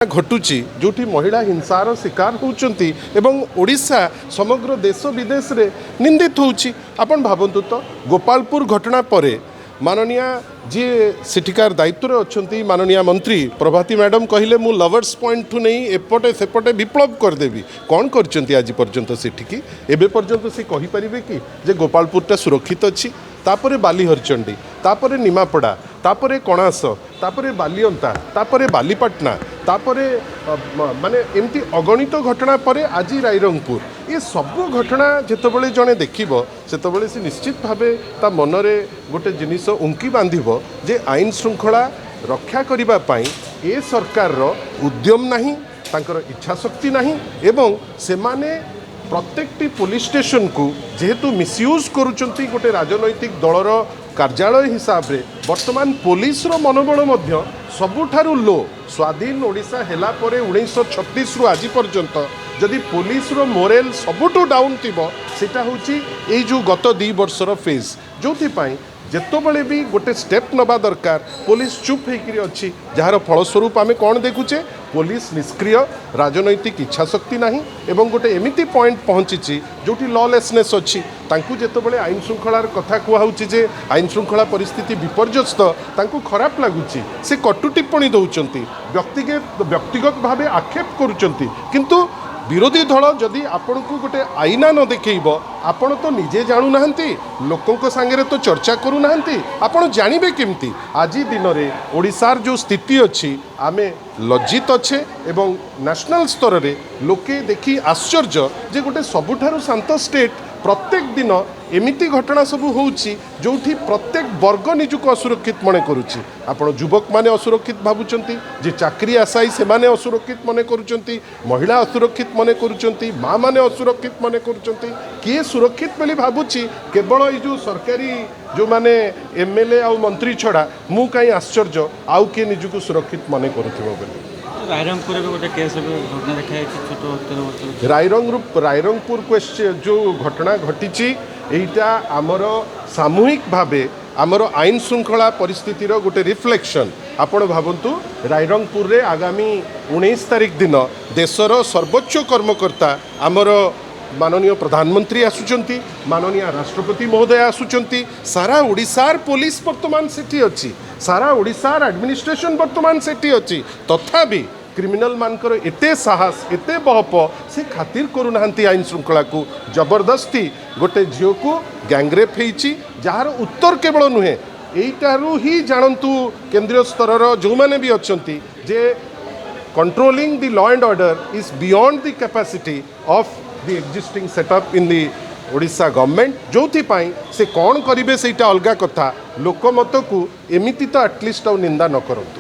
घटुची जोटी महिला हिंसार शिकार होउचंती एवं ओडिशा समग्र देश विदेश रे निंदित होउची। आपण भाबंतु तो गोपालपुर घटना परे माननीय जी सिटिकार दायित्व अच्छी माननीय मंत्री प्रभाती मैडम कहले मु लवर्स पॉइंट ठू नहीं एपटे सेपटे विप्लव करदेवी कौन करचंती आज पर्यंत सेठिकी एबे पर्यंत से कहि परिबे कि जे गोपालपुरटा सुरक्षित अच्छी तापरे बालीहरचंडी तापरे निमापड़ा तापरे कणास तापरे बालियंता तापरे बालीपाटना तापरे माने एमती अगणित घटना परे आज रायरंगपुर ये सबू घटना जितेबाला जड़े देखिब से से निश्चित भावे ता मनरे गोटे जिनिस उंकी बांधिब जे आईन श्रृंखला रक्षा करने ए सरकार रो उद्यम नहीं तांकर इच्छा शक्ति नहीं एवं सेमाने प्रत्येकटी पुलिस स्टेशन को जेहेतु मिसयूज करुचंती गोटे राजनैतिक दलर कार्यालय हिसाब रे वर्तमान पुलिस रो मनोबल मध्य सबुठारु लो स्वाधीन ओडिशा हेला परे 1936 रु आज पर्यंत जदि पुलिस रो मोरेल सबुठु डाउन थिबो सेटा होची ए जो गत 2 वर्षर फेज जोथि पाई जेतोबले भी गोटे स्टेप नबा दरकार पुलिस चुप होकर अच्छी जार फलस्वरूप आम कौन देखुचे पुलिस निष्क्रिय राजनैतिक इच्छा शक्ति नहीं एवं गोटे एमिति पॉइंट पहुँची जोटी लॉलेसनेस अच्छी तांकु जेतोबले आईन श्रृंखलार कथा कहूँ जे आईन श्रृंखला परिस्थिति विपर्यस्त तांकु खराब लगुच से कटु टिप्पणी दौरान व्यक्तिगत भाव आक्षेप करुँच किंतु विरोधी दल जदि आपण को गोटे आईना न देखब आपण तो निजे जाणु नाहंती लोकों सांगे तो चर्चा करू नाहंती आपण जानिबे केमती आज दिन में ओडिशार जो स्थिति अच्छी आमे लज्जित अच्छे एवं नेशनल स्तर रे लोके देखी आश्चर्य जे गोटे सबुठारु शांत स्टेट प्रत्येक दिन एमिति घटना सब होउची जोठी प्रत्येक वर्ग निजुक असुरक्षित मने करुची आपण युवक माने असुरक्षित भाबुचंती जे चाकरी आशायी से माने असुरक्षित मने करुचंती महिला असुरक्षित मने करुचंती माँ माने असुरक्षित मने करुचंती किए सुरक्षित बोली भाबुची केवल ये जो सरकारी जो माने एमएलए आ मंत्री छड़ा मु कहीं आश्चर्य आउ किए निजुक सुरक्षित मने करुथिबो बोली रायरंगपुर में गोटे केस घटना देखा रायरंगपुर क्वेश्चन जो घटना घटी एटा आमर सामूहिक भावे आमर आईन श्रृंखला परिस्थितिर गोटे रिफ्लेक्शन आपण भावतु रायरंगपुर रे आगामी 19 तारिख दिन देशर सर्वोच्च कर्मकर्ता आमर माननीय प्रधानमंत्री आसुचंती माननीय राष्ट्रपति महोदय आसुचंती सारा ओडिशार पुलिस वर्तमान सेठी अच्छी सारा ओडिशार एडमिनिस्ट्रेशन वर्तमान सेठी अच्छी तथापि क्रिमिनल मानकर एते साहस एते बहप से खातिर करूना आईन श्रृंखला को जबरदस्ती गोटे झील को गैंगरेप होती जार उत्तर केवल नुहे यहीटारू ही जानतु केंद्रीय स्तर जो मैंने भी अच्छा जे controlling the law and order is beyond the capacity of the existing setup in the Odisha government जो से कौन करेंगे से अलग कथा लोकमत को एमिति तो एटलिस्ट निंदा न करंतु।